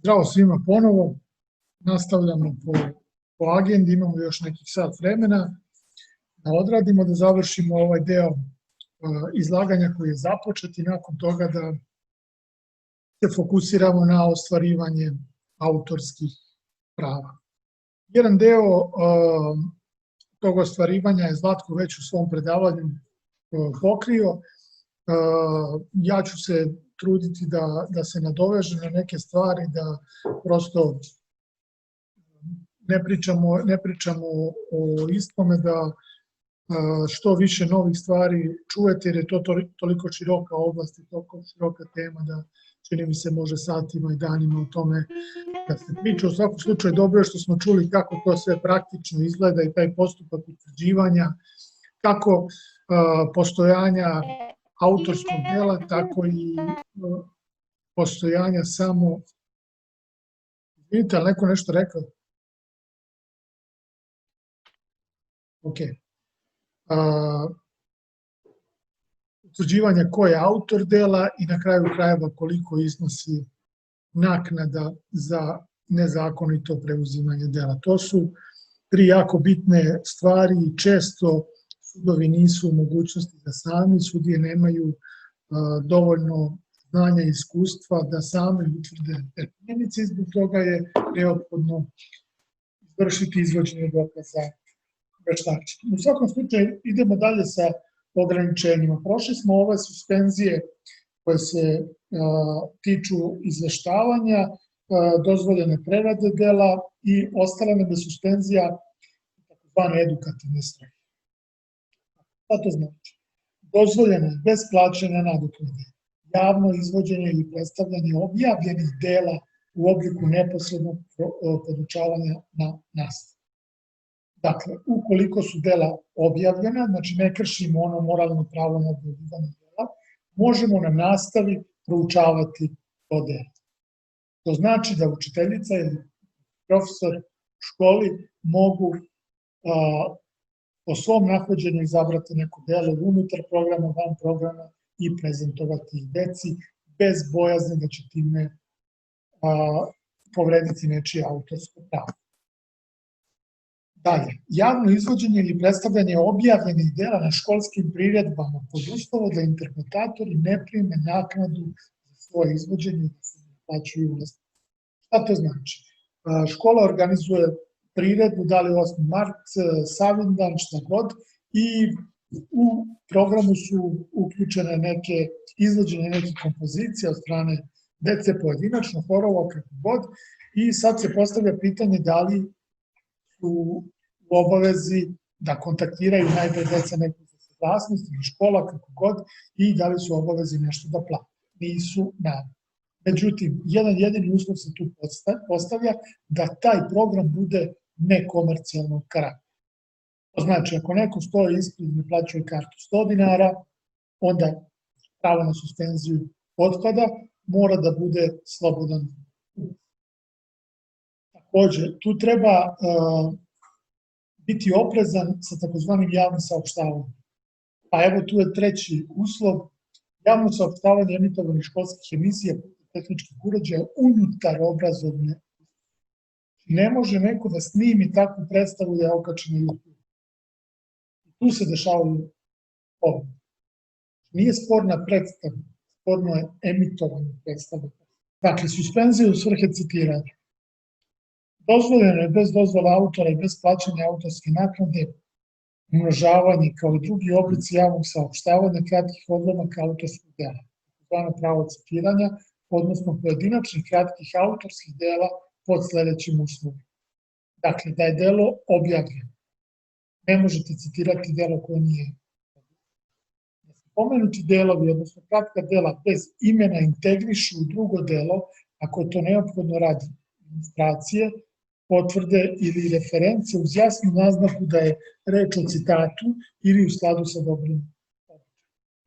Zdravo svima ponovo, nastavljamo po agendi, imamo još nekih sat vremena da odradimo, da završimo ovaj deo izlaganja koji je započet i nakon toga da se fokusiramo na ostvarivanje autorskih prava. Jedan deo tog ostvarivanja je Zlatko već u svom predavanju pokrio. Ja ću se truditi da se nadovežem na neke stvari, da prosto ne pričamo o istome, da što više novih stvari čujete, jer je to toliko široka oblast i toliko široka tema da čini mi se može satima i danima o tome da se priča. U svakom slučaju dobro je što smo čuli kako to sve praktično izgleda i taj postupak utvrđivanja, kako postojanja autorskog dela, tako i postojanja samo... Vidite, ali neko nešto rekao? Ok. Utvrđivanja ko je autor dela i na kraju krajeva koliko iznosi naknada za nezakonito preuzimanje dela. To su tri jako bitne stvari i često sudovi nisu u mogućnosti da sami, sudije nemaju dovoljno znanja i iskustva da sami utvrde te činjenice i zbog toga je neophodno izvršiti izvođenje dokaza veštački. U svakom slučaju idemo dalje sa ograničenjima. Prošli smo ove suspenzije koje se tiču izveštavanja, dozvoljene prerade dela i ostala nam je suspenzija takozvane edukativne svrhe. Šta to znači? Dozvoljeno je bez plaćanja nadoknade javno izvođenje ili predstavljanje objavljenih dela u obliku neposrednog podučavanja na nastavi. Dakle, ukoliko su dela objavljena, znači ne kršimo ono moralno pravo na objavljivanje dela, možemo na nastavi proučavati to delo. To znači da učiteljica ili profesor u školi mogu po svom nahođenju izabrati neko delo unutar programa, van programa i prezentovati ih deci bez bojazni da će time povrediti nečije autorsko pravo. Dalje, javno izvođenje ili predstavljanje objavljenih dela na školskim priredbama pod uslovom da interpretatori ne prime naknadu za svoje izvođenje i da se ne plaćaju ulaznice. Šta to znači? Škola organizuje priredbu, da li 8. mart, Savindan, šta god, i u programu su uključene neke izvođenje nekih kompozicija od strane dece pojedinačno, horova, kako god, i sad se postavlja pitanje da li su u obavezi da kontaktiraju najprej deca neku za saglasnost ili škola, kako god, i da li su u obavezi nešto da plate. Nisu, naravno. Međutim, jedan jedini uslov se tu postavlja da taj program bude nekomercijalnog karaktera. To znači, ako neko stoji ispred i ne plaćuje kartu 100 dinara, onda pravo na suspenziju otpada, mora da bude slobodan. Takođe, tu treba biti oprezan sa takozvanim javnim saopštavanjem. Pa evo tu je treći uslov, javno saopštavanje emitovanih školskih emisija tehničkih uređaja unutar obrazovne. Ne može neko da snimi takvu predstavu da je okači na YouTube. Tu se dešavaju ovo. Nije sporna predstava, sporno je emitovanje predstave. Dakle, suspenzije u svrhe citiranja. Dozvoljeno je bez dozvola autora i bez plaćanja autorske naknade umnožavanje kao i drugi oblici javnog saopštavanja kratkih odlomaka autorskog dela, takozvano pravo citiranja, odnosno pojedinačnih kratkih autorskih dela pod sledećim uslovom. Dakle, da je delo objavljeno. Ne možete citirati delo koje nije. Pomenuti delovi, odnosno kratka dela bez imena integrišu u drugo delo, ako je to neophodno radi ilustracije, potvrde ili reference uz jasnu naznaku da je reč o citatu ili u skladu sa dobrim običajem.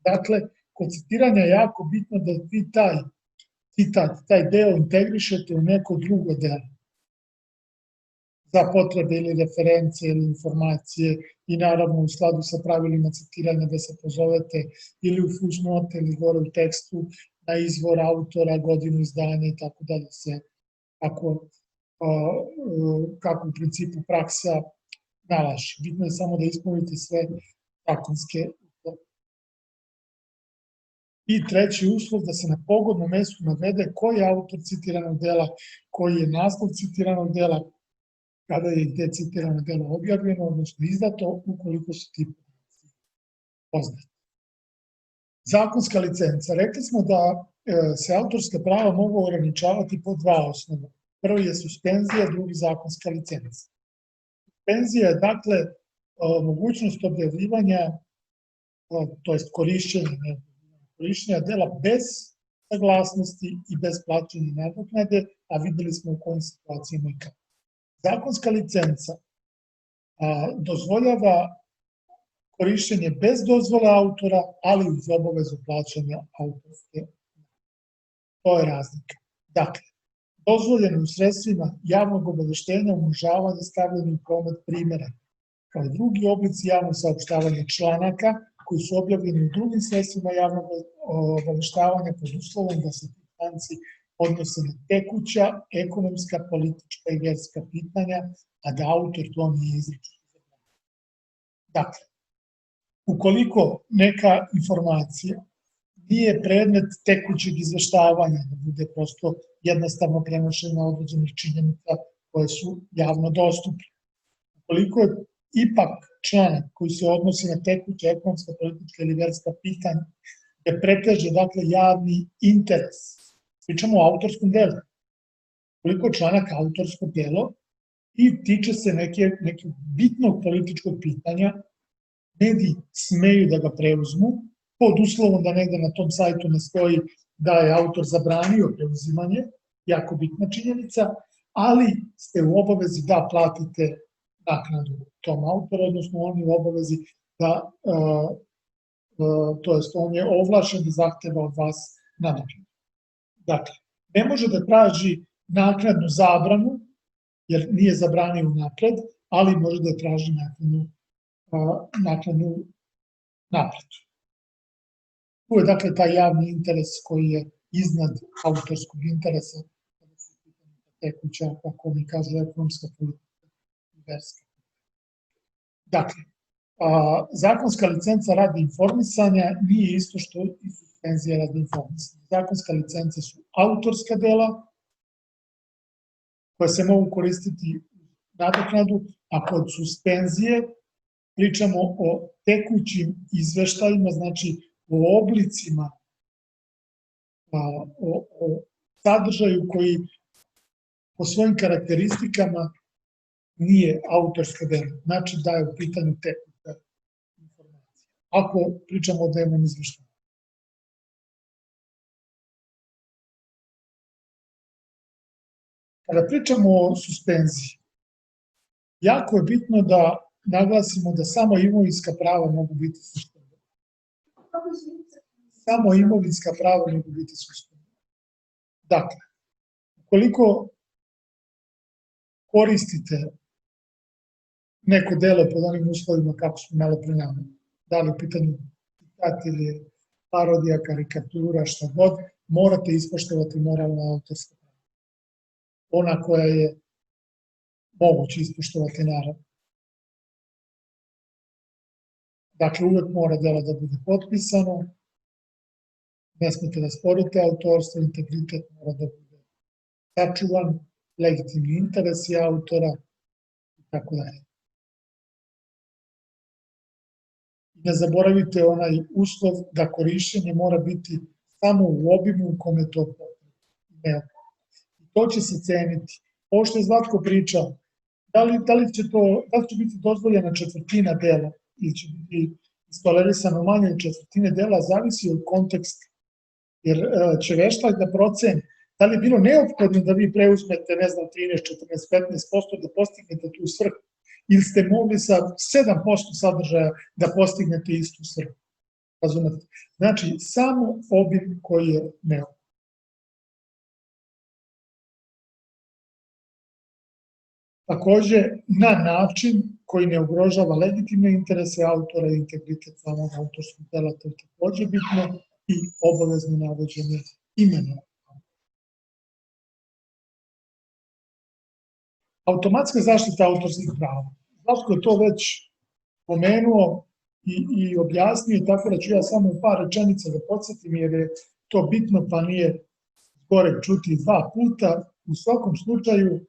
Dakle, kod citiranja je jako bitno da vi taj citat, taj deo integrišete u neko drugo delo za potrebe ili reference ili informacije i naravno u skladu sa pravilima citiranja da se pozovete ili u fusnote ili gore u tekstu na izvor autora, godinu izdanja i tako dalje se kako u principu praksa nalaže. Bitno je samo da ispunite sve zakonske uslove. I treći uslov, da se na pogodnom mestu navede ko je autor citiranog dela, koji je naslov citiranog dela, kada je gde citirano delo objavljeno, odnosno izdato, ukoliko su ti poznati. Zakonska licenca. Rekli smo da se autorska prava mogu ograničavati po dva osnova. Prvi je suspenzija, drugi zakonska licenca. Suspenzija je, dakle, mogućnost objavljivanja, to jest korišćenja dela bez saglasnosti i bez plaćanja nadoknade, a videli smo u kojim situacijama i kako. Zakonska licenca dozvoljava korišćenje bez dozvole autora, ali uz obavezu plaćanja autorske. To je razlika. Dakle, dozvoljeno u sredstvima javnog obaveštenja, umnožavanja, stavljanja u promet primera, kao i drugi oblici javnog saopštavanja članaka koji su objavljeni u drugim sredstvima javnog obaveštavanja pod uslovom da se ti članci odnose na tekuća, ekonomska, politička i vjerska pitanja, a da autor to nije izričito zabranio. Dakle, ukoliko neka informacija nije predmet tekućeg izveštavanja, da bude prosto jednostavno prenošenja određenih činjenica koje su javno dostupne. Ukoliko je ipak članak koji se odnosi na tekuće, ekonomska, politička ili vjerska pitanja, gde preteže, dakle, javni interes, pričamo o autorskom delu. Koliko je članak autorsko delo i tiče se nekog bitnog političkog pitanja, mediji smeju da ga preuzmu, pod uslovom da negde na tom sajtu ne stoji da je autor zabranio preuzimanje, jako bitna činjenica, ali ste u obavezi da platite naknadu tom autoru, odnosno on je u obavezi da, to jest on je ovlašen da zahteva od vas nadoknadu. Dakle, ne može da traži naknadnu zabranu, jer nije zabranio unapred, ali može da traži naknadnu naplatu. Tu je, dakle, taj javni interes koji je iznad autorskog interesa, tekuća, kako mi kažu, ekonomska, politika i verska. Dakle, zakonska licenca radi informisanja nije isto što i suspenzija radi informisanja. Zakonska licenca su autorska dela koja se mogu koristiti nadoknadu, a kod suspenzije pričamo o tekućim izveštajima, znači o oblicima, o sadržaju koji po svojim karakteristikama nije autorsko delo, znači da je u pitanju tekuća informacija. Ako pričamo o dnevnom izveštaju. Kada pričamo o suspenziji, jako je bitno da naglasimo da samo imovinska prava mogu biti suspenzija. Samo imovinska prava mogu biti suspenzija. Dakle, ukoliko koristite neko delo pod onim uslovima kako smo malo pre naveli, da li u pitanju citat ili parodija, karikatura, šta god, morate ispoštovati moralna autorska prava. Ona koja je moguće ispoštovati, naravno. Dakle, uvek mora delo da bude potpisano, ne smete da sporite autorstvo, integritet mora da bude sačuvan, legitimni interesi autora i tako dalje. Ne zaboravite onaj uslov da korišćenje mora biti samo u obimu u kome to potrebno. To će se ceniti. Ovo što je Zlatko pričao, da li će biti dozvoljena četvrtina dela ili će biti istolerisano manje od četvrtine dela, zavisi od konteksta. Jer će veštak da proceni da li je bilo neophodno da vi preuzmete, ne znam, 13, 14, 15% da postignete tu svrhu, ili ste mogli sa 7% sadržaja da postignete istu svrhu. Razumete? Znači, samo obim koji je neophodan. Takođe, na način koji ne ugrožava legitimne interese autora i integritet samog autorskog dela, to je takođe bitno, i obavezno navođenje imena. Automatska zaštita autorskih prava. Zlatko je to već pomenuo i objasnio, tako da ću ja samo u par rečenica da podsjetim, jer je to bitno, pa nije zgoreg čuti 2 puta. U svakom slučaju,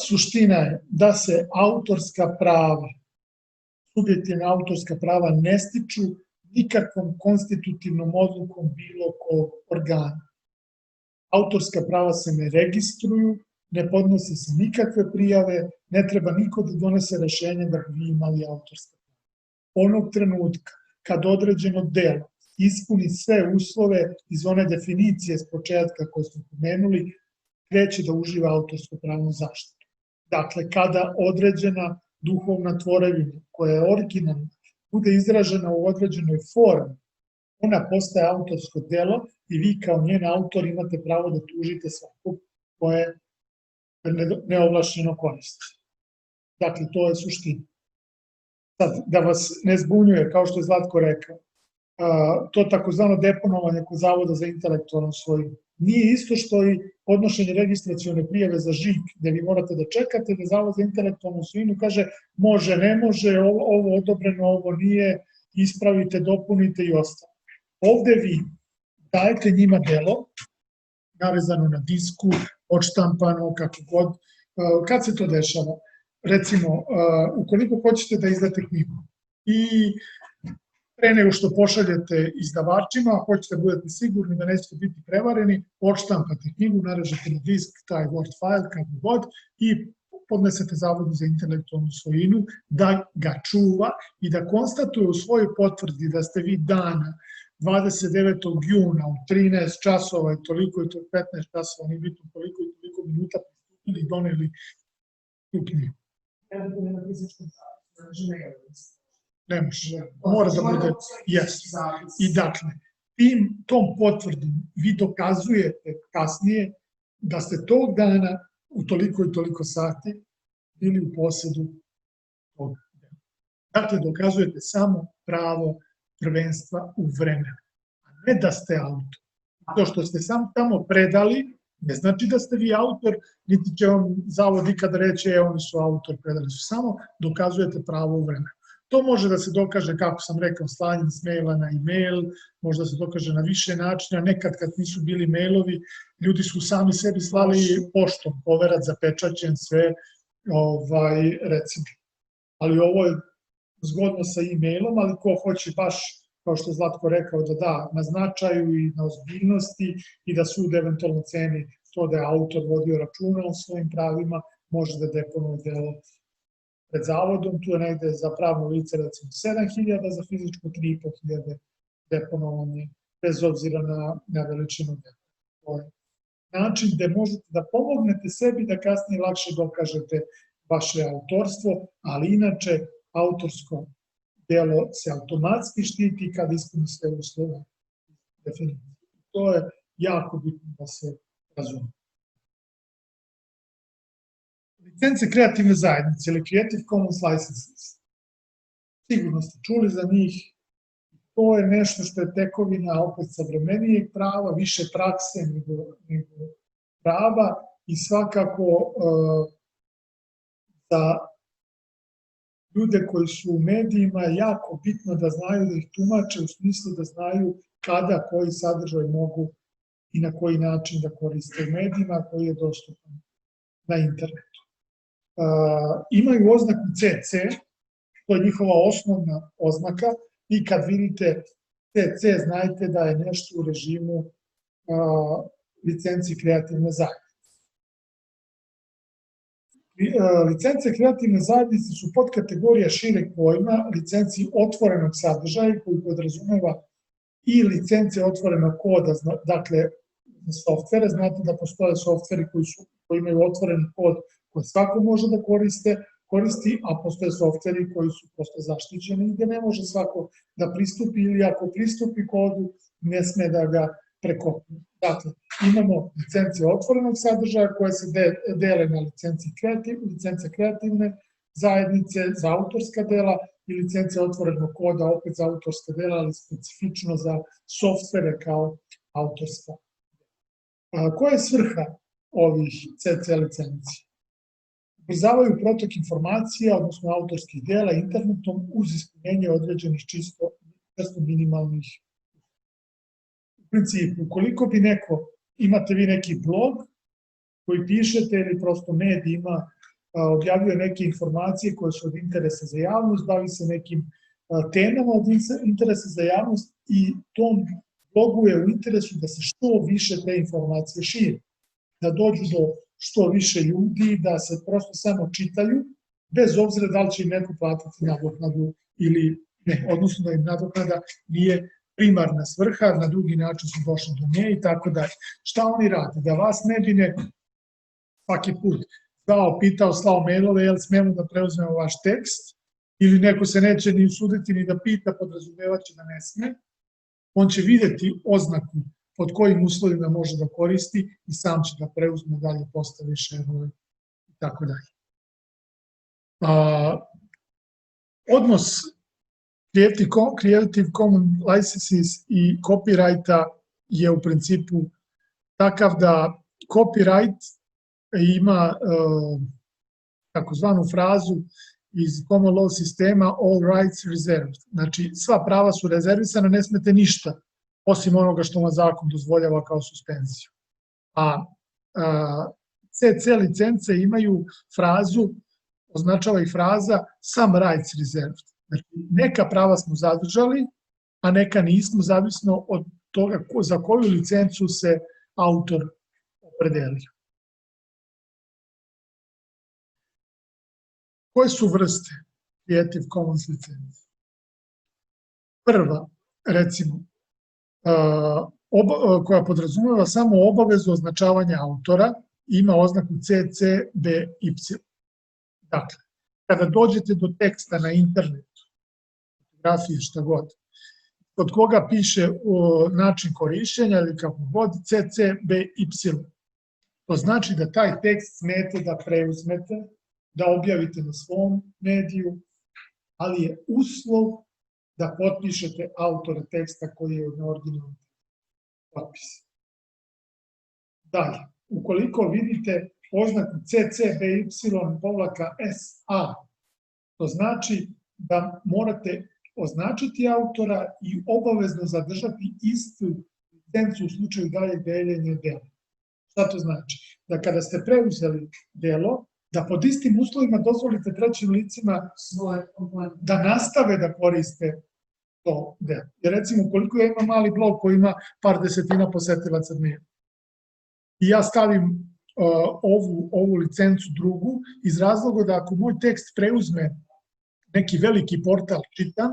suština je da se autorska prava, subjektivna autorska prava ne stiču nikakvom konstitutivnom odlukom bilo kog organa. Autorska prava se ne registruju, ne podnose se nikakve prijave, ne treba niko da donese rešenje da bi vi imali autorska prava. Onog trenutka kad određeno delo ispuni sve uslove iz one definicije s početka koje smo pomenuli, kreće da uživa autorsku pravnu zaštitu. Dakle, kada određena duhovna tvorevina koja je originalna bude izražena u određenoj formi, ona postaje autorsko delo i vi kao njen autor imate pravo da tužite svakog koje neovlašćeno koristi. Dakle, to je suština. Sad, da vas ne zbunjuje, kao što je Zlatko rekao, to takozvano deponovanje kod Zavoda za intelektualnu svojinu nije isto što i podnošenje registracione prijave za žig, gde vi morate da čekate da Zavod za intelektualnu svojinu kaže može, ne može, ovo odobreno, ovo nije, ispravite, dopunite i ostalo. Ovde vi dajete njima delo, narezano na disku, odštampano, kako god. Kad se to dešava? Recimo, ukoliko hoćete da izdate knjigu i pre nego što pošaljete izdavačima, hoćete da budete sigurni da nećete biti prevareni, odštampate knjigu, narežete na disk taj Word file, kako god, i podnesete Zavodu za intelektualnu svojinu da ga čuva i da konstatuje u svojoj potvrdi da ste vi dana 29. juna u 13 časova i toliko i to 15 časova, nije bitno koliko i toliko minuta pristupili i doneli tu knjigu. Ne može, mora da bude, I dakle, tom potvrdom vi dokazujete kasnije da ste tog dana u toliko i toliko sati bili u posedu tog dela. Dakle, dokazujete samo pravo prvenstva u vremenu, a ne da ste autor. To što ste sam tamo predali, ne znači da ste vi autor, niti će vam Zavod ikada reći, oni su autor, predali su, samo dokazujete pravo u vremenu. To može da se dokaže, kako sam rekao, slanjem s maila na e-mail, može da se dokaže na više načina, nekad kad nisu bili mailovi, ljudi su sami sebi slali poštom, poverat, zapečaćen, sve, recimo. Ali ovo je zgodno sa e-mailom, ali ko hoće baš, kao što je Zlatko rekao, da da na značaju i na ozbiljnosti i da sud eventualno ceni to da je autor vodio računa o svojim pravima, može da deponuje delo pred Zavodom, tu je negde za pravno lice recimo 7.000, za fizičko 3.500 deponovanje, bez obzira na veličinu dela. To je način gde možete da pomognete sebi da kasnije lakše dokažete vaše autorstvo, ali inače autorsko delo se automatski štiti kad ispuni sve uslove definicije. To je jako bitno da se razume. Licence kreativne zajednice ili Creative Commons licenses. Sigurno ste čuli za njih. To je nešto što je tekovina opet savremenijeg prava, više prakse nego prava i svakako za ljude koji su u medijima je jako bitno da znaju da ih tumače u smislu da znaju kada koji sadržaj mogu i na koji način da koriste u medijima koji je dostupan na internetu. Imaju oznaku CC, to je njihova osnovna oznaka i kad vidite CC znajte da je nešto u režimu licenci kreativne zajednice. Licence kreativne zajednice su podkategorija šireg pojma licenci otvorenog sadržaja koji podrazumeva i licence otvorenog koda, dakle softvere, znate da postoje softveri koji imaju otvoren kod koji svako može da koristi, a postoje softveri koji su prosto zaštićeni i gde ne može svako da pristupi ili ako pristupi kodu ne sme da ga prekopije. Dakle, imamo licence otvorenog sadržaja koje se dele na licence kreativne zajednice za autorska dela i licence otvorenog koda opet za autorska dela, ali specifično za softvere kao autorska. Koja je svrha ovih CC licenci? ubrzavaju protok informacija, odnosno autorskih dela internetom uz ispunjenje određenih čisto minimalnih. U principu, ukoliko bi imate vi neki blog koji pišete ili prosto medijima objavljuje neke informacije koje su od interesa za javnost, bavi se nekim temama od interesa za javnost i tom blogu je u interesu da se što više te informacije šire, da dođu do što više ljudi, da se prosto samo čitaju, bez obzira da li će im neko platiti nadoknadu ili ne, odnosno da im nadoknada nije primarna svrha, na drugi način su došli do nje i tako dalje. Šta oni rade? Da vas ne bi svaki put zvao, pitao, slao mailove, jel smemo da preuzmemo vaš tekst, ili neko se neće ni usuditi ni da pita, podrazumevaće da ne sme, on će videti oznaku pod kojim uslovima može da koristi i sam će da preuzme dalje, postavi šerove i tako dalje. Odnos Creative Commons licenses i copyrighta je u principu takav da copyright ima takozvanu frazu iz common law sistema all rights reserved. Znači, sva prava su rezervisana, ne smete ništa, osim onoga što vam zakon dozvoljava kao suspenziju. A CC licence imaju frazu, označava i fraza some rights reserved. Znači, neka prava smo zadržali, a neka nismo, zavisno od toga za koju licencu se autor opredelio. Koje su vrste Creative Commons licence? Prva, recimo, koja podrazumeva samo obavezu označavanja autora, ima oznaku CC BY. Dakle, kada dođete do teksta na internetu, fotografije, šta god, kod koga piše način korišćenja ili kako god, CC BY. To znači da taj tekst smete da preuzmete, da objavite na svom mediju, ali je uslov da potpišete autora teksta koji je na originalnom potpisu. Dalje, ukoliko vidite oznaku CC-BY-SA, to znači da morate označiti autora i obavezno zadržati istu licencu u slučaju daljeg deljenja dela. Šta to znači? Da kada ste preuzeli delo, da pod istim uslovima dozvolite trećim licima da nastave da koriste to delo. Jer recimo, ukoliko ja imam mali blog koji ima par desetina posetilaca dnevno i ja stavim ovu licencu drugu iz razloga da ako moj tekst preuzme neki veliki portal čitan,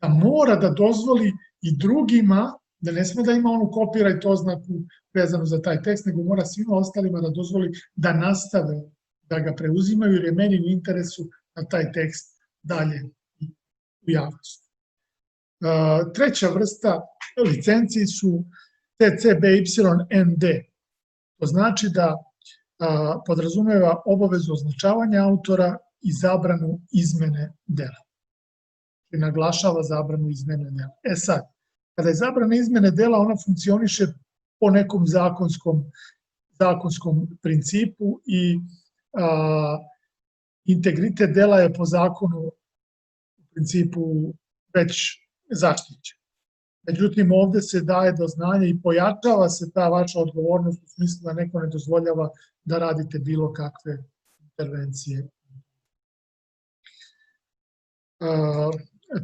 da mora da dozvoli i drugima, da ne sme da ima onu copyright oznaku vezano za taj tekst, nego mora svima ostalima da dozvoli da nastave da ga preuzimaju, jer je meni u interesu da taj tekst dalje u javnosti. Treća vrsta licenci su CC-BY-ND. To znači da podrazumeva obavezu označavanja autora i zabranu izmene dela. I naglašava zabranu izmene dela. Sad, kada je zabrana izmene dela, ona funkcioniše po nekom zakonskom principu i integritet dela je po zakonu u principu već zaštićen. Međutim, ovde se daje do znanja i pojačava se ta vaša odgovornost u smislu da neko ne dozvoljava da radite bilo kakve intervencije.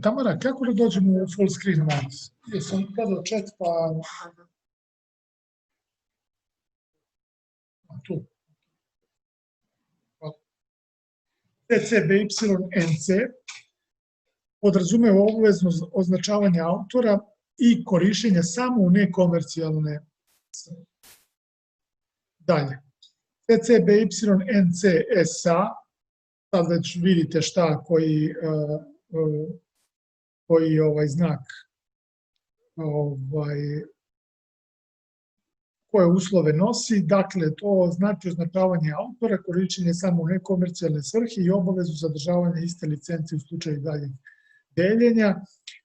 Tamara, kako da dođemo u full screen mode? Ja sam gledao chat, pa... Tu. CC-BY-NC podrazumeva obavezno označavanje autora i korišćenje samo u nekomercijalne svrhe. Dalje, CC-BY-NC-SA, sad već vidite šta koji znak, koje uslove nosi. Dakle, to znači označavanje autora, korišćenje samo u nekomercijalne svrhe i obavezu zadržavanja iste licence u slučaju daljeg deljenja.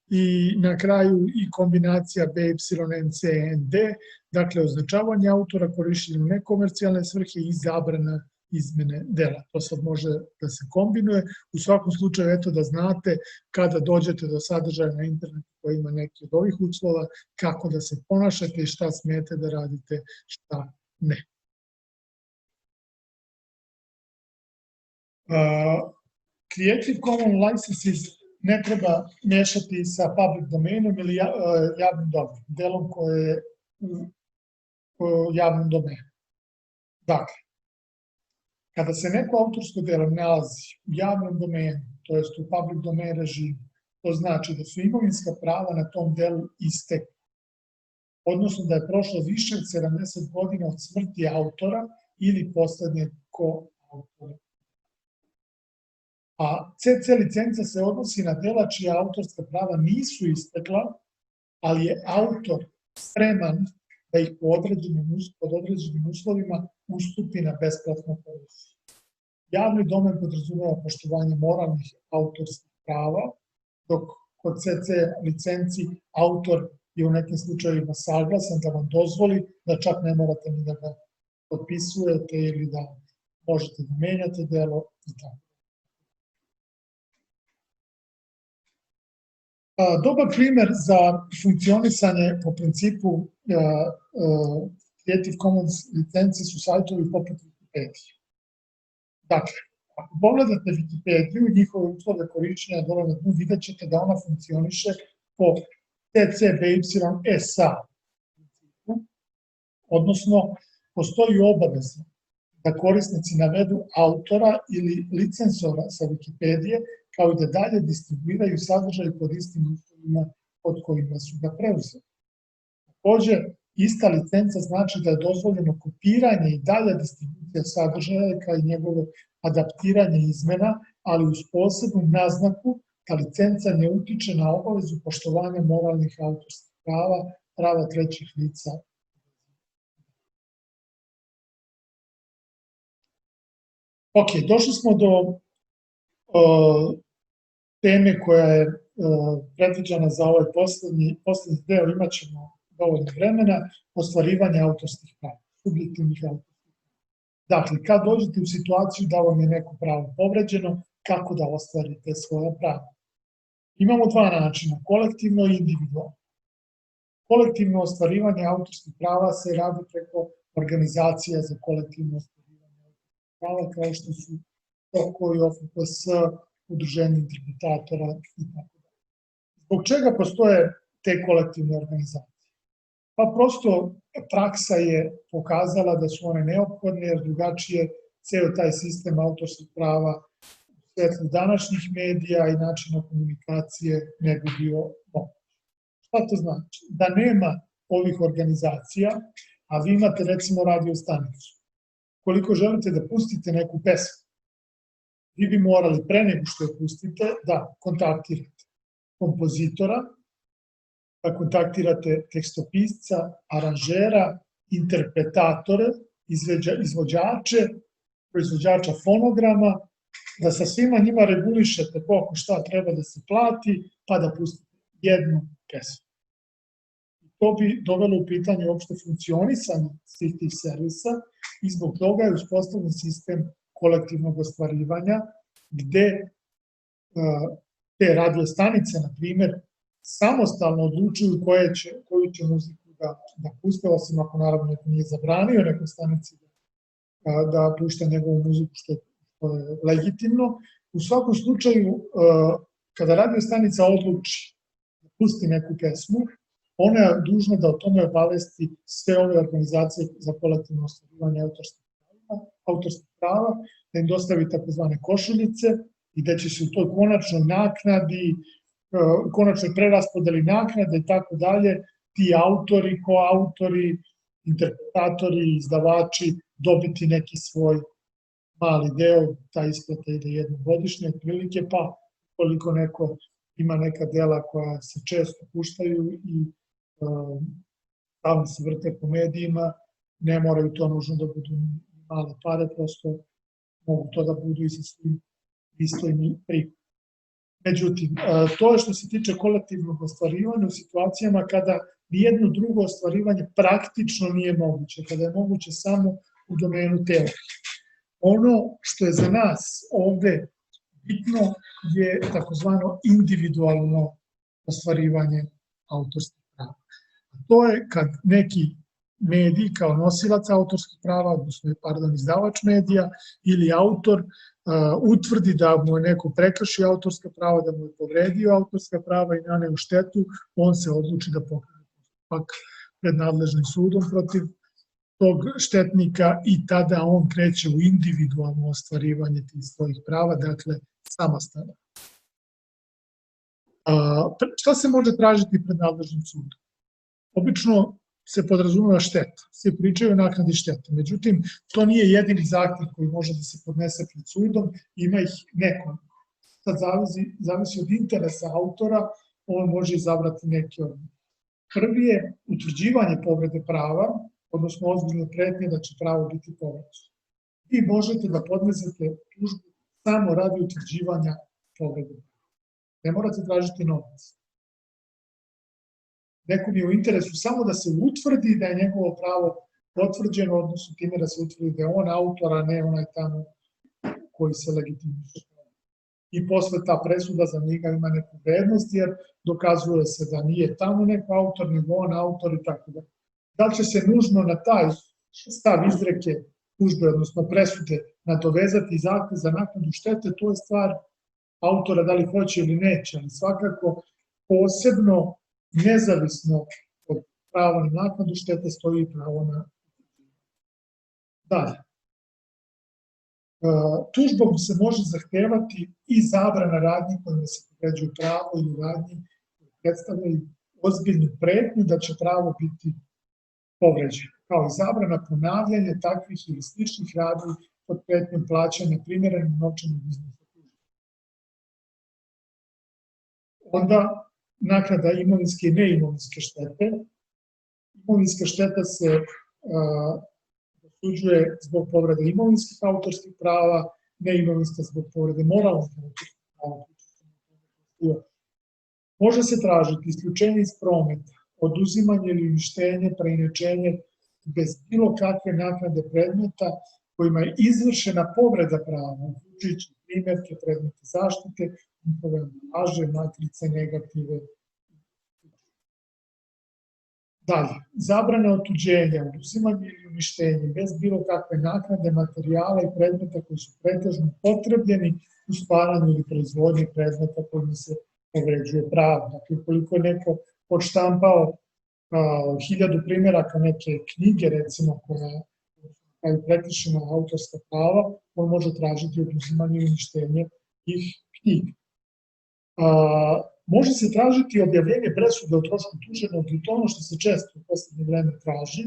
I na kraju i kombinacija BY-NC-ND, dakle označavanje autora, korišćenje u nekomercijalne svrhe i zabrana izmene dela. To sad može da se kombinuje. U svakom slučaju, eto da znate kada dođete do sadržaja na internetu koji ima neki od ovih uslova, kako da se ponašate i šta smijete da radite, šta ne. Creative Commons licenses ne treba mešati sa public domainom ili javnim dobrom, delom koje je u javnom domenu. Dakle, kada se neko autorsko delo nalazi u javnom domenu, to jest u public domain režimu, to znači da su imovinska prava na tom delu istekla, odnosno da je prošlo više od 70 godina od smrti autora ili poslednjeg koautora. A CC licenca se odnosi na dela čija autorska prava nisu istekla, ali je autor spreman da ih pod određenim uslovima ustupi na besplatno korišćenje. Javni domen podrazumeva poštovanje moralnih autorskih prava, dok kod CC licenci autor je u nekim slučajevima saglasan da vam dozvoli da čak ne morate ni da ga potpisujete ili da možete da menjate delo i tako. Dobar primer za funkcionisanje po principu Creative Commons licenci su sajtovi poput Wikipedije. Dakle, ako pogledate Wikipediju i njihove uslove korišćenja dole na dnu, vidjet ćete da ona funkcioniše po TC/BY/SA, odnosno postoji obaveza da korisnici navedu autora ili licensora sa Wikipedije, kao i da dalje distribuiraju sadržaj pod istim uslovima pod kojima su ga preuzeli. Takođe, ista licenca znači da je dozvoljeno kopiranje i dalja distribucija sadržaja kao i njegovo adaptiranje izmena, ali uz posebnu naznaku da licenca ne utiče na obavezu poštovanja moralnih autorskih prava, prava trećih lica. Ok, došli smo do teme koja je predviđena za ovaj poslednji deo, imat ćemo dovoljno vremena, ostvarivanje autorskih prava, subjektivnih autorskih prava. Dakle, kad dođete u situaciju da vam je neko pravo povređeno, kako da ostvarite svoja prava? Imamo dva načina, kolektivno i individualno. Kolektivno ostvarivanje autorskih prava se radi preko organizacija za kolektivno ostvarivanje autorskih prava, kao što su TOKO i OFPS, udruženje interpretatora i tako dalje. Zbog čega postoje te kolektivne organizacije? Pa prosto praksa je pokazala da su one neophodne, jer drugačije ceo taj sistem autorskih prava u svetlu današnjih medija i načina komunikacije ne bi bio moguć. Šta to znači? Da nema ovih organizacija, a vi imate recimo radio stanicu. Koliko želite da pustite neku pesmu, vi bi morali pre nego što je pustite da kontaktirate kompozitora, da kontaktirate tekstopisca, aranžera, interpretatore, izvođače, proizvođača fonograma, da sa svima njima regulišete koliko šta treba da se plati, pa da pustite jednu pesmu. To bi dovelo u pitanje uopšte funkcionisanje svih tih servisa i zbog toga je uspostavljen sistem kolektivnog ostvarivanja, gde te radio stanice, na primer, samostalno odlučuju koju će muziku da puste, osim ako naravno neko nije zabranio nekoj stanici da pušta njegovu muziku, što je legitimno. U svakom slučaju, kada radio stanica odluči da pusti neku pesmu, ona je dužna da o tome obavesti sve ove organizacije za kolektivno ostvarivanje autorskih prava, da im dostavi takozvane košuljice i da će se u toj konačnoj naknadi, konačnoj preraspodeli naknade i tako dalje, ti autori, koautori, interpretatori, izdavači dobiti neki svoj mali deo, ta isplata ide jednogodišnje otprilike, pa koliko neko ima neka dela koja se često puštaju i stalno se vrte po medijima, ne moraju to nužno da budu male pare, prosto mogu to da budu i sa svim pristojni prihod. Međutim, to je što se tiče kolektivnog ostvarivanja u situacijama kada nijedno drugo ostvarivanje praktično nije moguće, kada je moguće samo u domenu teorije. Ono što je za nas ovde bitno je takozvano individualno ostvarivanje autorskih prava. To je kad neki medij kao nosilac autorskih prava, odnosno, izdavač medija ili autor utvrdi da mu je neko prekršio autorska prava, da mu je povredio autorska prava i naneo štetu, on se odluči da pokrene postupak pred nadležnim sudom protiv tog štetnika i tada on kreće u individualno ostvarivanje tih svojih prava, dakle samostalno. Šta se može tražiti pred nadležnim sudom? Obično se podrazumeva šteta, svi pričaju o naknadi štete, međutim, to nije jedini zahtev koji može da se podnese pred sudom, ima ih nekoliko. Sad zavisi od interesa autora, on može izabrati neki od njih. Prvi je utvrđivanje povrede prava, odnosno ozbiljne pretnje da će pravo biti povređeno. Vi možete da podnesete tužbu samo radi utvrđivanja povrede. Ne morate tražiti novac. Nekom je u interesu samo da se utvrdi da je njegovo pravo potvrđeno, odnosno time da se utvrdi da je on autor, a ne onaj tamo koji se legitimiše. I posle ta presuda za njega ima neku vrednost, jer dokazuje se da nije tamo neko autor, nego on autor i tako da. Da li će se nužno na taj stav izreke tužbe, odnosno presude, nadovezati zahtev za naknadu štete, to je stvar autora da li hoće ili neće, ali svakako posebno nezavisno od prava na naknadu štete stoji pravo na dalje. Tužbom se može zahtevati i zabrana radnji kojima se povređuje pravo ili radnji koji predstavljaju ozbiljnu pretnju da će pravo biti povređeno, kao i zabrana ponavljanja takvih ili sličnih radnji pod pretnjom plaćanja primerenog novčanog iznosa tužbe. Onda naknada imovinske i neimovinske štete. Imovinska šteta se dosuđuje zbog povrede imovinskih autorskih prava, neimovinska zbog povrede moralnih autorskih prava. Može se tražiti isključenje iz prometa, oduzimanje ili uništenje, preinačenje bez bilo kakve naknade predmeta kojima je izvršena povreda prava, uključujući primjerke, predmete zaštite, njihove ambalaže, matrice, negative. Dalje, zabrana otuđenja, oduzimanje ili uništenje bez bilo kakve naknade materijala i predmeta koji su pretežno potrebljeni u stvaranju ili proizvodnji predmeta kojima se povređuje pravo. Dakle, ukoliko je neko odštampao 1000 primjeraka neke knjige, recimo, koja je prekršena autorska prava, on može tražiti oduzimanje i uništenje tih knjiga. Može se tražiti objavljenje presude o trošku tuženog i to ono što se često u poslednje vreme traži,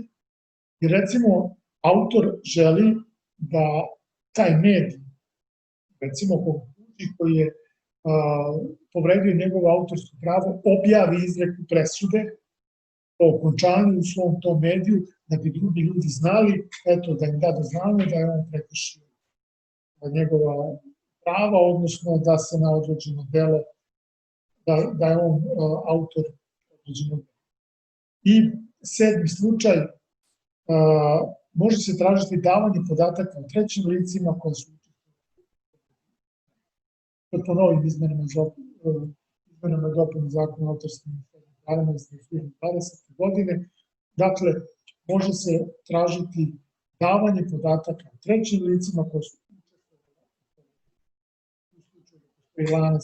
jer recimo autor želi da taj medij, recimo koji je povredio njegovo autorsko pravo, objavi izreku presude o okončanju u svom tom mediju, da bi drugi ljudi znali, eto, da im da do znanja da je on prekršio njegova prava, odnosno da se na određeno delo, da je on autor određenog dela. I 7. slučaj, može se tražiti davanje podataka o trećim licima koja su po novim izmenama i dopuni zakona o autorskim pravima iz 2020. godine. Dakle, može se tražiti davanje podataka o trećim licima koja su u slučaju da postoji lanac.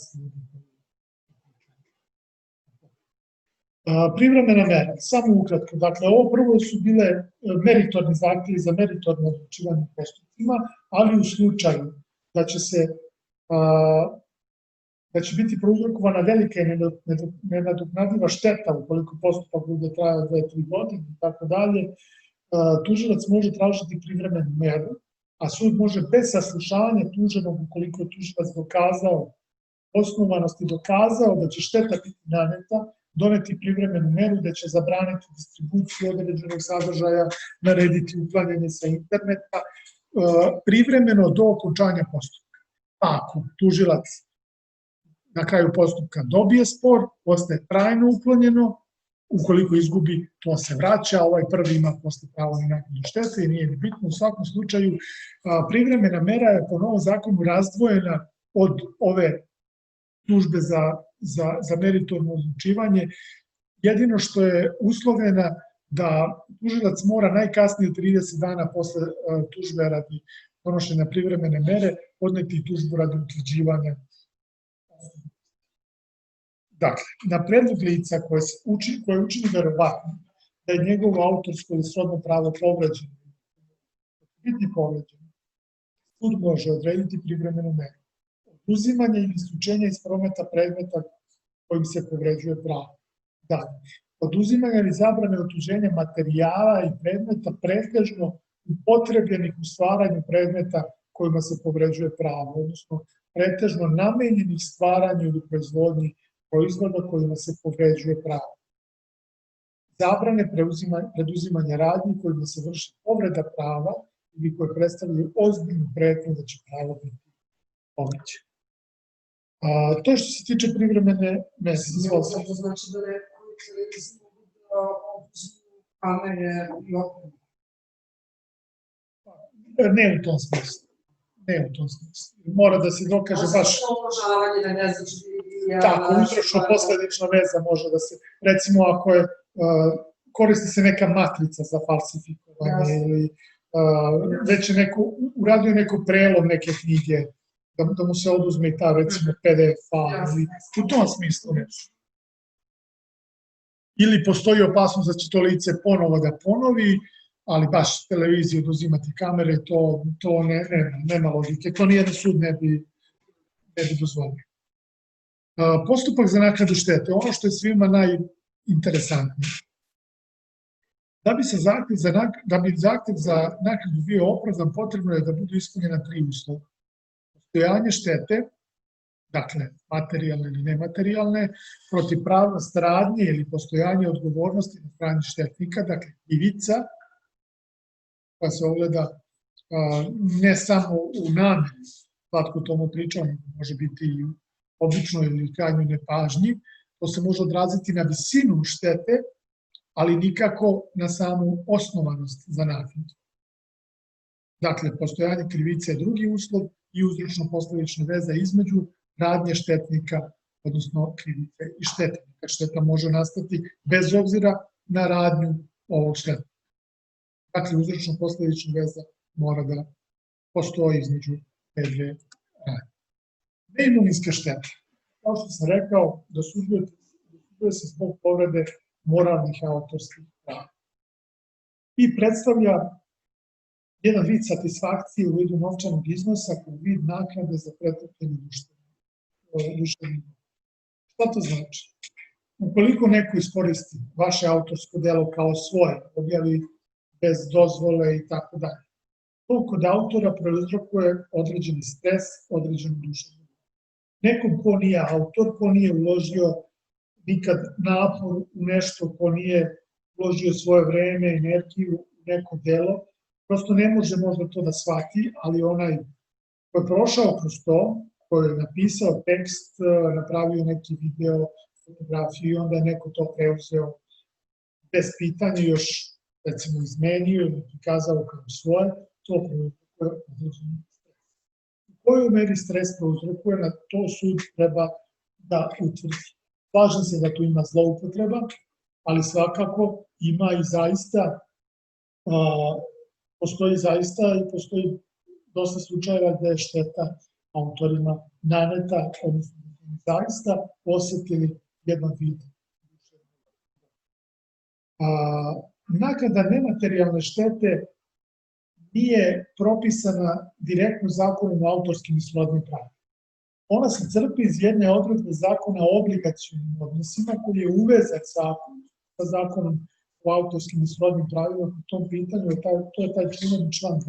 Privremena mera, samo ukratko. Dakle, ovo prvo su bile meritorni zahtjevi za meritorno odlučivanje postupcima, ali u slučaju da će biti prouzrokovana velika i nenadoknadiva šteta ukoliko postupak bude trajao 2-3 godine i tako dalje, tužilac može tražiti privremenu meru, a sud može bez saslušavanja tuženog ukoliko je tužilac dokazao osnovanost i dokazao da će šteta biti naneta, doneti privremenu meru da će zabraniti distribuciju određenog sadržaja, narediti uklanjanje sa interneta, privremeno do okončanja postupka. Ako tužilac na kraju postupka dobije spor, ostaje trajno uklonjeno, ukoliko izgubi, to se vraća, ovaj prvi ima posle pravo na naknadu štete i nije ni bitno. U svakom slučaju, privremena mera je po novom zakonu razdvojena od ove tužbe za meritorno odlučivanje. Jedino što je uslovljena da tužilac mora najkasnije 30 dana posle tužbe radi donošenja privremene mere podneti tužbu radi utvrđivanja. Dakle, na predlog lica koje učini verovatno da je njegovo autorsko ili srodno pravo povređeno, biti povređeno, sud može odrediti privremenu meru. Oduzimanje ili isključenje iz prometa predmeta kojim se povređuje pravo. Dakle, oduzimanje ili zabrane otuđenja materijala i predmeta pretežno upotrebljenih u stvaranju predmeta kojima se povređuje pravo, odnosno pretežno namenjenih stvaranju ili proizvodnji proizvoda kojima se povređuje pravo. Zabrane preduzimanja radnji kojima se vrši povreda prava ili koje predstavljaju ozbiljnu pretnju da će pravo biti povređeno. To je što se tiče privremene mere. To znači da kamere i opreme. Ne u tom smislu. Mora da se dokaže baš... Uložavanje na nezačiti... Tako, uzročno-posledična veza može da se... Recimo, ako je... Koristi se neka matrica za falsifikovanje ili već je uradio neko prelom neke knjige, da mu se oduzme i ta, recimo, PDF file, ili u tom smislu nešto. Ili postoji opasnost da će to lice ponovo da ponovi, ali baš televiziju oduzimati kamere, to nema logike. To nijedan sud ne bi dozvolio. Postupak za naknadu štete, ono što je svima najinteresantnije. Da bi zahtev za naknadu bio opravdan, potrebno je da budu ispunjena 3 uslova. Postojanje štete, dakle, materijalne ili nematerijalne, protivpravnost radnje ili postojanje odgovornosti na strani štetnika, dakle, krivica, koja se ogleda ne samo u nameri, svatko o tomu pričao, može biti i obično ili krajnjoj nepažnji, to se može odraziti na visinu štete, ali nikako na samu osnovanost za naknadu. Dakle, postojanje krivice je drugi uslov i uzročno-posledična veza između radnje štetnika, odnosno krivice i štetnika. Šteta može nastati bez obzira na radnju ovog štetnika. Dakle, uzročno-posledična veza mora da postoji između te dve radnje. Neimovinska šteta. Kao što sam rekao, dosuđuje se zbog povrede moralnih autorskih prava. I predstavlja jedan vid satisfakcije u vidu novčanog iznosa kao vid naknade za pretrpljeni duševni. Šta to znači? Ukoliko neko iskoristi vaše autorsko delo kao svoje, objavi bez dozvole i tako dalje, to kod autora prouzrokuje određeni stres, određenu duševnu. Nekom ko nije autor, ko nije uložio nikad napor u nešto, ko nije uložio svoje vreme, energiju u neko delo, prosto ne može možda to da shvati, ali onaj ko je prošao kroz to, ko je napisao tekst, napravio neki video, fotografiju i onda je neko to preuzeo bez pitanja, još recimo izmenio ili prikazao kao svoje, to prouzrokuje određeni stres. U kojoj meri stres prouzrokuje, na to sud treba da utvrdi. Slažem se da tu ima zloupotreba, ali svakako ima i zaista, postoji dosta slučajeva gde je šteta autorima naneta, odnosno zaista osetili jedan vid. Naknada nematerijalne štete nije propisana direktno zakonom o autorskim i srodnim pravima. Ona se crpi iz jedne odredbe zakona o obligacionim odnosima koji je uvezan sa zakonom o autorskim i srodnim pravima po tom pitanju, to je taj član 200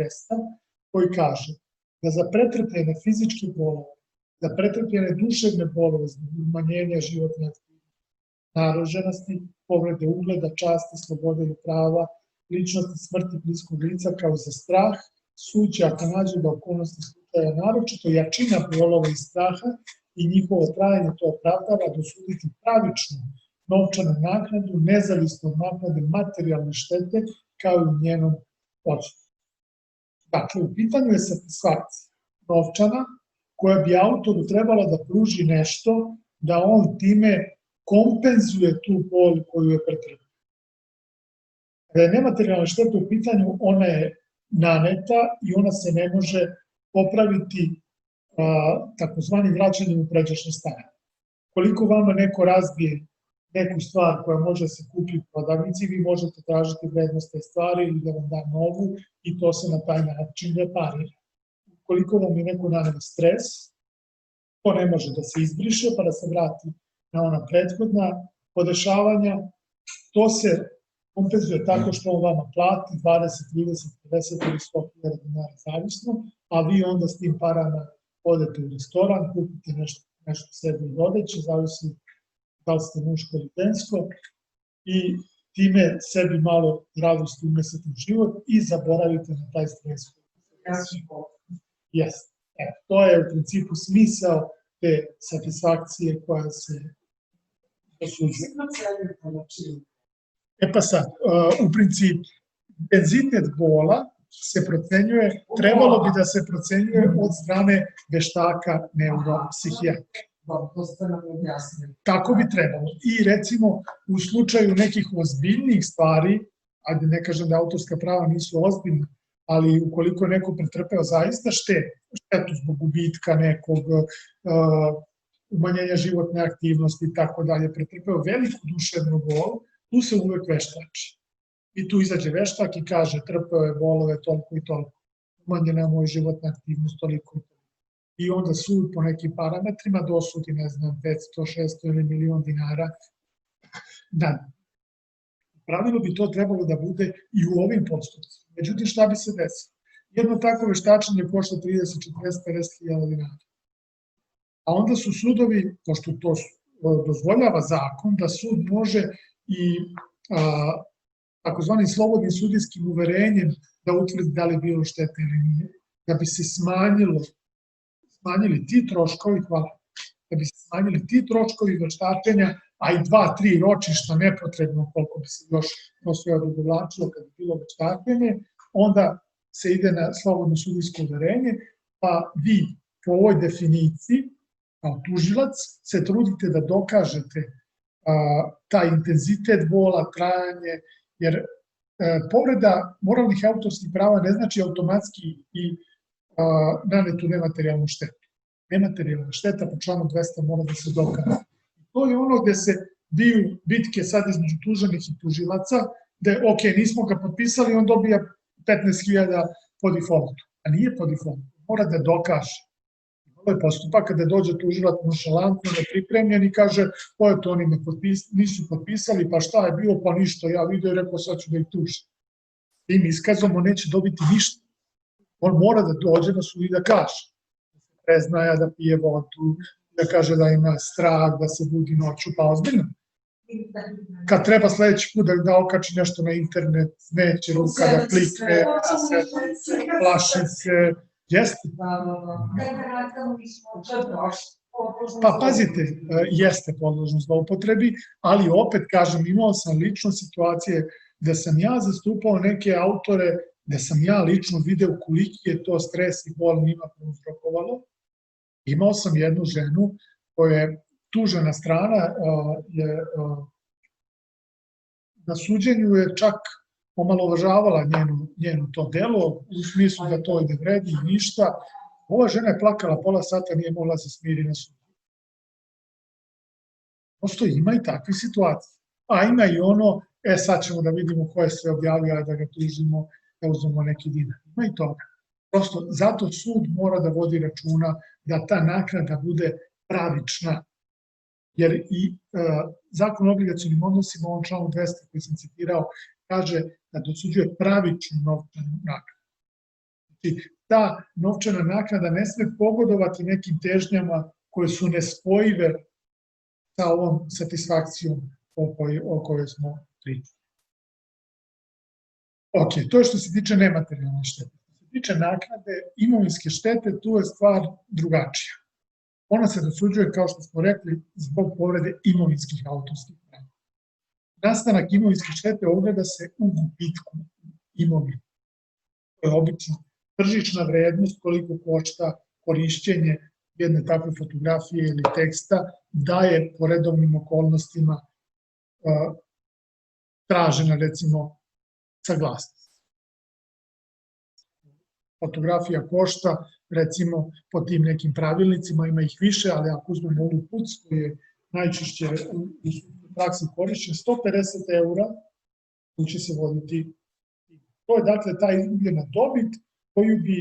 koji kaže da za pretrpljene fizičke bolove, za pretrpljene duševne bolove, zbog umanjenja životne aktivnosti, naruženosti, povrede ugleda, časti, slobode ili prava, ličnosti, smrti bliskog lica, kao za strah, sud će, ako nađe da okolnosti slučaja naročito jačina bolova i straha i njihovo trajanje to opravdava, dosuditi pravičnu novčanu naknadu nezavisno od naknade materijalne štete kao i u njenom odnosu. Dakle, u pitanju je satisfakcija novčana koja bi autoru trebala da pruži nešto da on time kompenzuje tu bol koju je pretrpeo. Kada je nematerijalna šteta u pitanju, ona je naneta i ona se ne može popraviti takozvani vraćanjem u pređašnje stanje. Koliko vama neko razbije neku stvar koja može se kupiti u prodavnici, vi možete tražiti vrednost te stvari ili da vam da novu i to se na taj način reparira. Koliko vam je neko naneo stres, to ne može da se izbriše pa da se vrati na ona prethodna podešavanja, to se kompenzuje tako što on vama plati 20, 30, 50 ili 100.000 dinara zavisno, a vi onda s tim parama odete u restoran, kupite nešto sebi i odeće, zavisi da li ste muško ili žensko, i time sebi malo radosti unesete u život i zaboravite na taj stres. Jeste. To je u principu smisao te satisfakcije koja se dosuđuje. Pa sad, u principu, intenzitet bola se procenjuje, trebalo bi da se procenjuje od strane veštaka neuropsihijatra. To ste nam objasnili. Tako bi trebalo. I recimo u slučaju nekih ozbiljnijih stvari, ajde ne kažem da autorska prava nisu ozbiljna, ali ukoliko neko pretrpeo zaista štetu zbog gubitka nekog, umanjenja životne aktivnosti i tako dalje, pretrpeo veliku duševnu bol, tu se uvek veštači. I tu izađe veštak i kaže trpeo je bolove toliko i toliko, umanjena mu je životna aktivnost toliko i toliko. I onda sud po nekim parametrima dosudi, ne znam, 500, 600 ili milion dinara. Da, pravilo bi to trebalo da bude i u ovim postupcima. Međutim, šta bi se desilo? Jedno tako veštačenje košta 30, 40, 50.000 dinara. A onda su sudovi, pošto to dozvoljava zakon, da sud može i takozvanim slobodnim sudijskim uverenjem da utvrdi da li je bilo štete ili nije, da bi se smanjili ti troškovi, da bi se smanjili ti troškovi veštačenja, a i 2-3 ročišta nepotrebno koliko bi se još to sve odugovlačilo kad bi bilo veštačenje, onda se ide na slobodno sudijsko uverenje, pa vi po ovoj definiciji, kao tužilac, se trudite da dokažete taj intenzitet bola, trajanje, jer povreda moralnih autorskih prava ne znači automatski i nanetu nematerijalnu štetu. Nematerijalna šteta po članu 200 mora da se dokaže. To je ono gde se biju bitke sad između tuženih i tužilaca, gde, ok, nismo ga potpisali, on dobija 15.000 po defaultu. A nije po defaultu, mora da dokaže. Ovo je postupak kada dođe tužilac nonšalantno, nepripremljen i kaže, to oni nisu potpisali, pa šta je bilo, pa ništa, ja vidio i rekao sad ću da ih tužim. Tim iskazom on neće dobiti ništa. On mora da dođe na sud i da kaže. Da se preznaja, da pije vodu, da kaže da ima strah, da se budi noću, pa ozbiljno. Kad treba sledeći put da okači nešto na internet, neće ruka da klikne, plaši se, jeste. Pa pazite, jeste podložno zloupotrebi, ali opet kažem, imao sam lično situacije da sam ja zastupao neke autore, da sam ja lično video koliki je to stres i bol njima prouzrokovalo. Imao sam jednu ženu koja je tužena strana, na suđenju je čak omalovažavala njeno to delo, u smislu da to ne vredi i ništa. Ova žena je plakala pola sata, nije mogla se smiri na sudu. Prosto ima i takve situacije. A ima i ono, sad ćemo da vidimo ko je sve objavio, da ga tužimo, da uzmemo neki dinar. Ima i toga. Prosto, zato sud mora da vodi računa da ta naknada bude pravična. Jer i zakon o obligacionim odnosima, ovom članu 200 koji sam citirao, kaže da dosuđuje pravičnu novčanu naknadu. Znači, ta novčana naknada ne sme pogodovati nekim težnjama koje su nespojive sa ovom satisfakcijom o kojoj smo pričali. Ok, to je što se tiče nematerijalne štete. Što se tiče naknade imovinske štete, tu je stvar drugačija. Ona se dosuđuje, kao što smo rekli, zbog povrede imovinskih autorskih prava. nastanak imovinske štete ogleda se u gubitku imovine. To je obično tržišna vrednost, koliko košta korišćenje jedne takve fotografije ili teksta, da je po redovnim okolnostima tražena, recimo, saglasnost. Fotografija košta, recimo, po tim nekim pravilnicima, ima ih više, ali ako uzmemo ovu PUC, koji je najčešće u praksi korišćen, 150 € koji će se voditi. To je, dakle, ta izgubljena dobit koju bi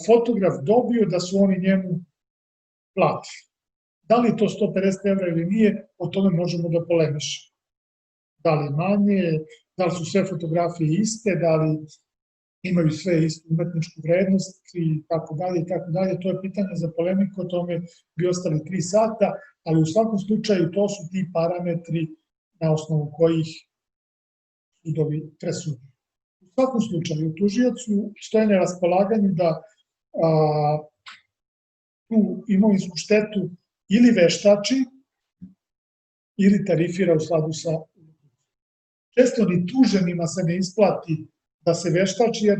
fotograf dobio da su oni njemu platili. Da li je to 150 € ili nije, o tome možemo da polemišemo. Da li manje, da li su sve fotografije iste, da li imaju sve istu umetničku vrednost i tako dalje i tako dalje. To je pitanje za polemiku, o tome bi ostali 3 sata, ali u svakom slučaju to su ti parametri na osnovu kojih sudovi presuđuju. U svakom slučaju, tužiocu stoje na raspolaganju da tu imovinsku štetu ili veštači ili tarifira u skladu sa. Često ni tuženima se ne isplati da se veštači, jer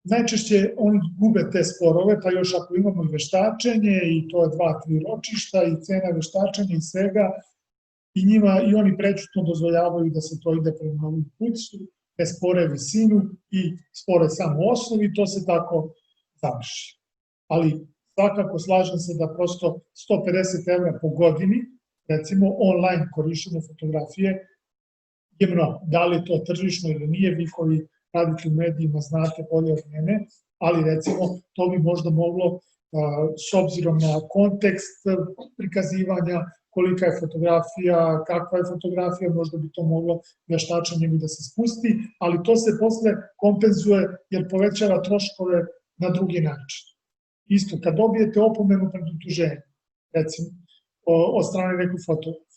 najčešće oni gube te sporove, pa još ako imamo i veštačenje i to je 2-3 ročišta i cena veštačenja i svega, i oni prećutno dozvoljavaju da se to ide prema ovom pucu, ne spore visinu i spore samo osnovu i to se tako završi. Ali svakako slažem se da prosto 150 € po godini, recimo online korišćenje fotografije, je mnogo. Da li je to tržišno ili nije, vi koji radite u medijima znate bolje od mene, ali recimo to bi možda moglo, s obzirom na kontekst prikazivanja, kolika je fotografija, kakva je fotografija, možda bi to moglo veštačenjem i da se spusti, ali to se posle kompenzuje jer povećava troškove na drugi način. Isto, kad dobijete opomenu pred utuženjem, recimo, od strane nekog fotografa,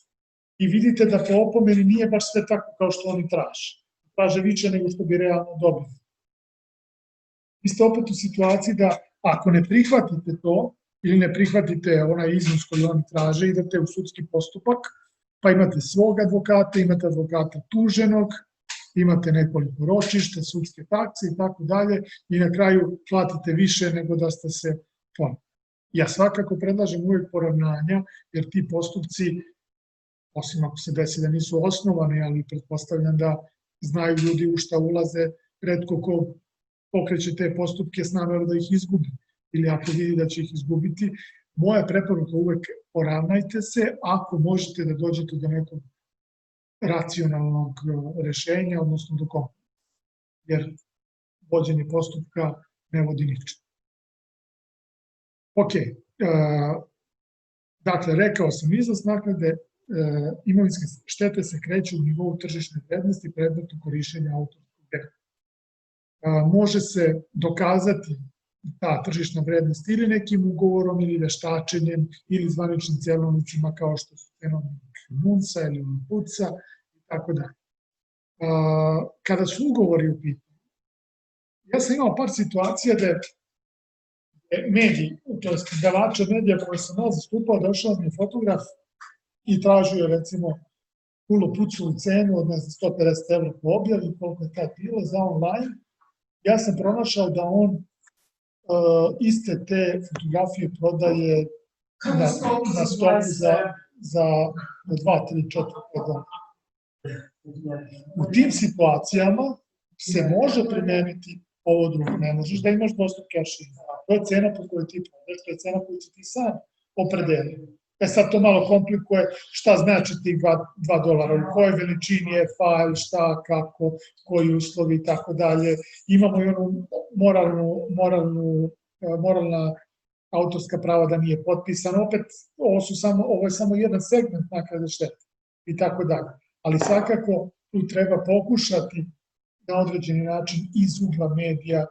i vidite da po opomeni nije baš sve tako kao što oni traže. Traže više nego što bi realno dobili. Vi ste opet u situaciji da ako ne prihvatite to, ili ne prihvatite onaj iznos koji oni traže, idete u sudski postupak, pa imate svog advokata, imate advokata tuženog, imate nekoliko ročišta, sudske takse i tako dalje, i na kraju platite više nego da ste se ponovili. Ja svakako predlažem uvek poravnanja, jer ti postupci, osim ako se desi da nisu osnovani, ali pretpostavljam da znaju ljudi u šta ulaze, retko ko pokreće te postupke s namerom da ih izgubi, ili ako vidi da će ih izgubiti. Moja preporuka uvek poravnajte se, ako možete da dođete do nekog racionalnog rešenja, odnosno do kompromisa, jer vođenje postupka ne vodi ničemu. Ok, dakle, rekao sam, iznos naknade imovinske štete se kreću u nivou tržišne vrednosti predmetu korišćenja autorskog dela. Može se dokazati ta tržišna vrednost ili nekim ugovorom, ili veštačenjem, ili zvaničnim cenovnicima kao što su cenovnik Munca ili Puca i tako dalje. Kada su ugovori u pitanju, ja sam imao par situacija da je medij, to je izdavača medija koji sam nas zastupao, došao mi je fotograf i tražio, recimo, puno pucovu cenu od 150 € po objavi, koliko je tad bilo za online. Ja sam pronašao da on iste te fotografije prodaje na stopu za 2, 3, 4 $. U tim situacijama se može primeniti ovo drugo. Ne možeš da imaš dvostruk kešing. To je cena po kojoj ti prodaš, to je cena koju će ti sam opredeliti. Sad to malo komplikuje šta znači tih $2, u kojoj veličini je fajl, šta, kako, koji uslovi i tako dalje. Imamo i onu moralna autorska prava da nije potpisana. Opet, ovo je samo jedan segment naknade štete i tako dalje. Ali svakako tu treba pokušati na određeni način iz ugla medija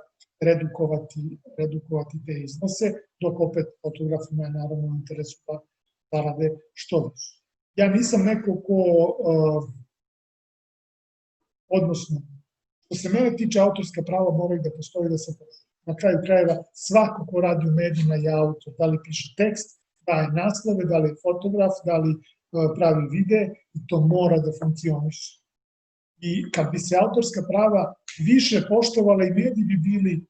redukovati te iznose, dok opet fotografima je naravno u interesu da zarade što više. Ja nisam neko ko, odnosno, što se mene tiče, autorska prava moraju da postoji, da se na kraju krajeva svako ko radi u medijima je autor, da li piše tekst, daje naslove, da li je fotograf, da li pravi videe, i to mora da funkcioniše. I kad bi se autorska prava više poštovala i mediji bi bili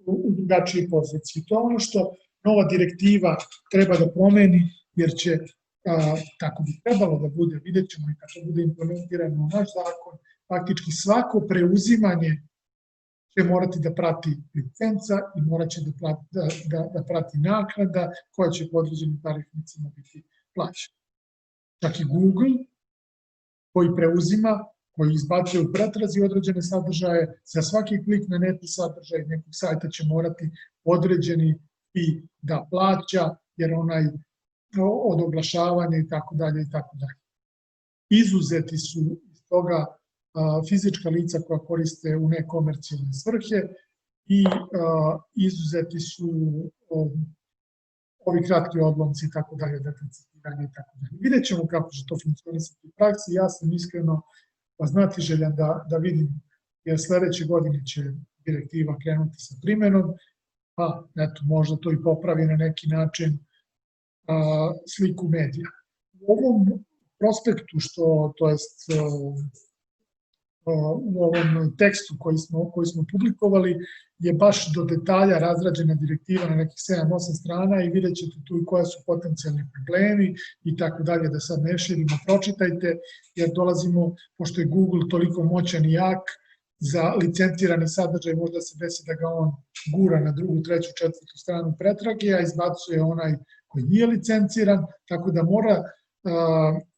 u drugačijoj poziciji. To je ono što nova direktiva treba da promeni, jer će, tako bi trebalo da bude, vidjet ćemo i kako bude implementirano u naš zakon, faktički svako preuzimanje će morati da prati licenca i morat će da prati naknada koja će po određenim tarifnicima biti plaćena. Čak i Google, koji preuzima, koji izbacuje u pretrazi određene sadržaje, za svaki klik na neki sadržaj nekog sajta će morati određeni i da plaća, jer onaj od oglašavanja i tako dalje i tako dalje. Izuzeti su iz toga fizička lica koja koriste u nekomercijalne svrhe i izuzeti su ovi kratki odlomci i tako dalje, dakle citiranje i tako dalje. Vidjet ćemo kako će to funkcionisati u praksi. Ja sam iskreno znatiželjan da vidim, jer sledeće godine će direktiva krenuti sa primenom, pa eto, možda to i popravi na neki način sliku medija. U ovom prospektu, to jest u ovom tekstu koji smo publikovali, je baš do detalja razrađena direktiva na nekih 7-8 strana i vidjet ćete tu i koja su potencijalni problemi i tako dalje, da sad ne širimo, pročitajte, jer dolazimo, pošto je Google toliko moćan i jak, za licencirani sadržaj možda se desi da ga on gura na drugu, treću, četvrtu stranu pretrage, a izbacuje onaj koji nije licenciran, tako da mora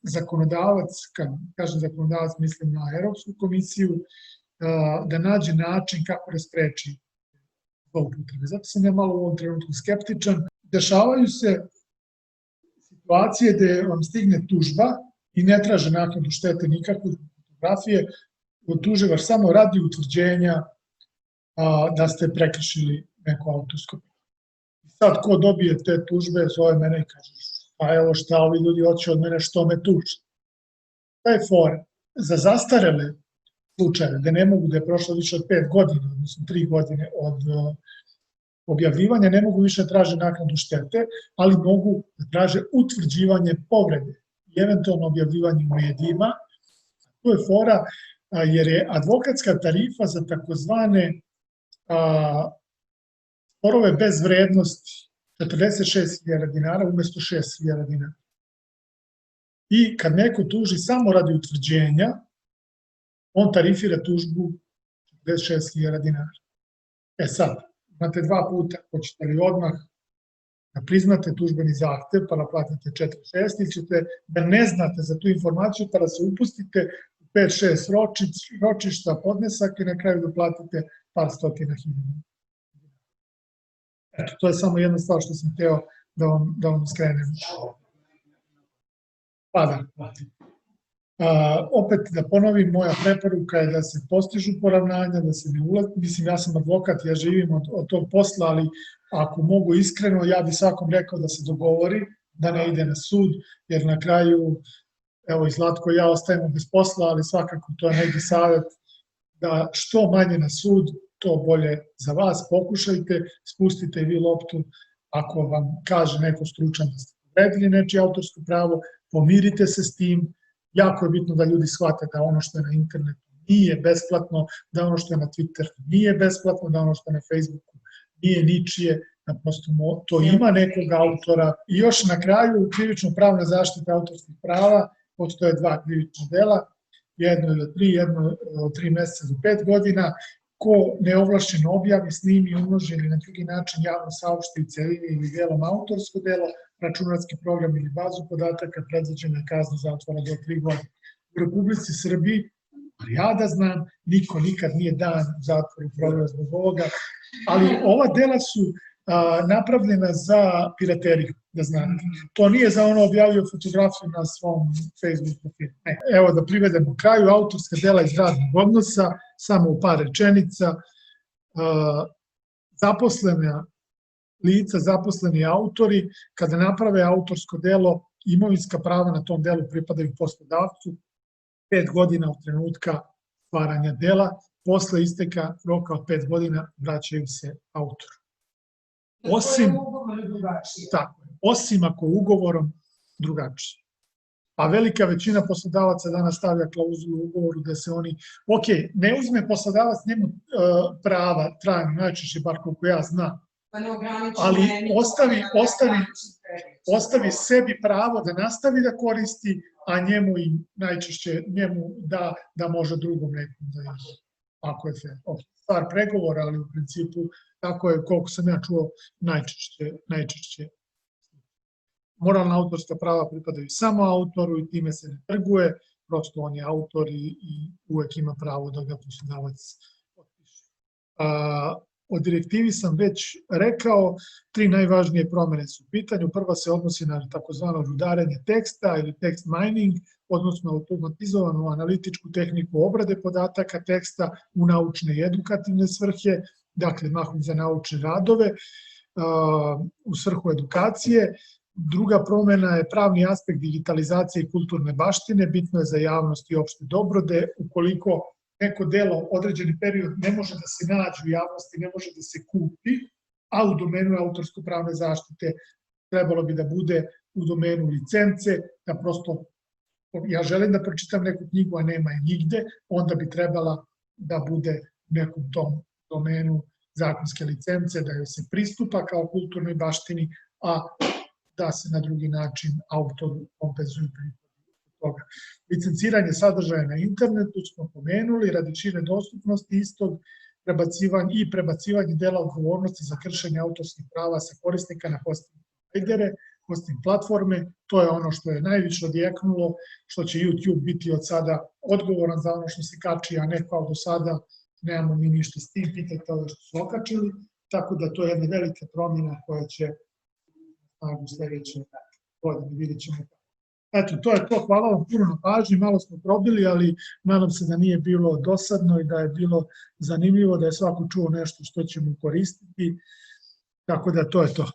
zakonodavac, kad kažem zakonodavac mislim na Evropsku komisiju, da nađe način kako da spreči zloupotrebe. Zato sam ja malo u ovom trenutku skeptičan. Dešavaju se situacije gde vam stigne tužba i ne traže naknadu štete nikakve fotografije, tuživač samo radi utvrđenja da ste prekršili neko autorsko pravo. Sad ko dobije te tužbe, zove mene i kaže, pa evo šta ovi ljudi hoće od mene, što me tuže. To je fora. Za zastarele slučaje, gde ne mogu da je prošlo više od 5 godina, odnosno 3 godine od objavljivanja, ne mogu više traže naknadu štete, ali mogu da traže utvrđivanje povrede i eventualno objavljivanje u medijima. To je fora, jer je advokatska tarifa za takozvane sporove bez vrednosti 46.000 dinara umesto 6.000 dinara. I kad neko tuži samo radi utvrđenja, on tarifira tužbu 46.000 dinara. E sad, imate 2 puta, hoćete li odmah da priznate tužbeni zahtev pa naplatite 4.600 ili ćete da ne znate za tu informaciju pa da se upustite u 5-6 ročišta podnesak i na kraju da platite par stotina hiljada. Eto, to je samo jedna stvar što sam hteo da vam skrenem. Pa da. Opet da ponovim, moja preporuka je da se postižu poravnanja, da se ne ulazi. Mislim, ja sam advokat, ja živim od tog posla, ali ako mogu iskreno, ja bi svakom rekao da se dogovori, da ne ide na sud, jer na kraju, evo i Zlatko i ja ostajemo bez posla, ali svakako to je neki savjet da što manje na sud, to bolje za vas, pokušajte, spustite i vi loptu, ako vam kaže neko stručan da ste povredili nečije autorsko pravo, pomirite se s tim, jako je bitno da ljudi shvate da ono što je na internetu nije besplatno, da ono što je na Twitteru nije besplatno, da ono što je na Facebooku nije ničije, da prosto to ima nekog autora. I još na kraju, krivično-pravna zaštita autorskih prava, postoje 2 krivična dela, jedno je od 3, jedno od 3 meseca do 5 godina, ko neovlašćeno objavi, snimi, umnoži ili na drugi način javno saopšti u celini ili delom autorsko delo, računarski program ili bazu podataka, predviđena je kazna zatvora do 3 godine. U Republici Srbiji, ja da znam, niko nikad nije dan u zatvoru proveo zbog ovoga, ali ova dela su napravljena za pirateriju, da znate. To nije za ono objavio fotografiju na svom Facebook profilu. Evo da privedemo kraju, autorska dela iz radnog odnosa, samo u par rečenica. Zaposlena lica, zaposleni autori, kada naprave autorsko delo, imovinska prava na tom delu pripadaju poslodavcu 5 godina od trenutka stvaranja dela, posle isteka roka od 5 godina vraćaju se autoru. Osim ako ugovorom drugačije. a velika većina poslodavaca danas stavlja klauzulu u ugovoru da se oni, ok, ne uzme poslodavac njemu prava trajno, najčešće, bar koliko ja znam, ali ostavi sebi pravo da nastavi da koristi, a njemu i najčešće da može drugom nekom da je, ako je stvar pregovora, ali u principu tako je, koliko sam ja čuo, najčešće. Moralna autorska prava pripadaju samo autoru i time se ne trguje, prosto on je autor i uvek ima pravo da ga poslodavac potpiše. O direktivi sam već rekao, 3 najvažnije promene su u pitanju. Prva se odnosi na takozvano rudarenje teksta ili text mining, odnosno automatizovanu analitičku tehniku obrade podataka teksta u naučne i edukativne svrhe, dakle mahom za naučne radove u svrhu edukacije. Druga promena je pravni aspekt digitalizacije i kulturne baštine, bitno je za javnost i opšte dobrode. Ukoliko neko delo određeni period ne može da se nađe u javnosti, ne može da se kupi, a u domenu autorsko-pravne zaštite trebalo bi da bude u domenu licence, da prosto ja želim da pročitam neku knjigu, a nema je nigde, onda bi trebala da bude u nekom tom domenu zakonske licence, da joj se pristupa kao kulturnoj baštini, a da se na drugi način autoru kompenzuju prihodi toga. Licenciranje sadržaja na internetu smo pomenuli, radi šire dostupnosti istog i prebacivanje dela odgovornosti za kršenje autorskih prava sa korisnika na hosting provajdere, hosting platforme. To je ono što je najviše odjeknulo, što će YouTube biti od sada odgovoran za ono što se kači, a ne kao do sada nemamo mi ništa s tim, pitajte ove što su okačili, tako da to je jedna velika promjena koja će u sledeće godine, vidjet ćemo kako. Eto, to je to, hvala vam puno na pažnji, malo smo probili, ali nadam se da nije bilo dosadno i da je bilo zanimljivo, da je svako čuo nešto što će mu koristiti, tako da to je to.